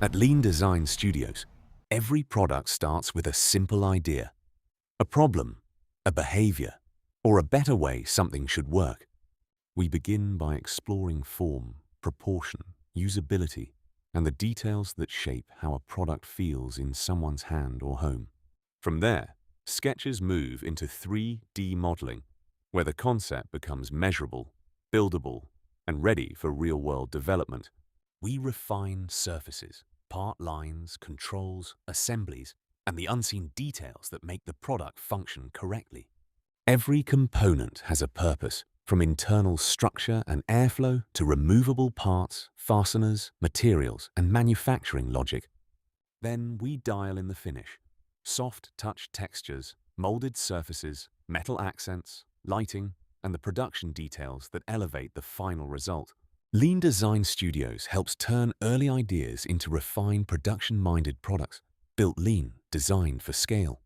At Lean Design Studios, every product starts with a simple idea, a problem, a behavior, or a better way something should work. We begin by exploring form, proportion, usability, and the details that shape how a product feels in someone's hand or home. From there, sketches move into 3D modeling, where the concept becomes measurable, buildable, and ready for real-world development. We refine surfaces, part lines, controls, assemblies, and the unseen details that make the product function correctly. Every component has a purpose, from internal structure and airflow to removable parts, fasteners, materials, and manufacturing logic. Then we dial in the finish. Soft touch textures, molded surfaces, metal accents, lighting, and the production details that elevate the final result. Lean Design Studios helps turn early ideas into refined production-minded products, built lean, designed for scale.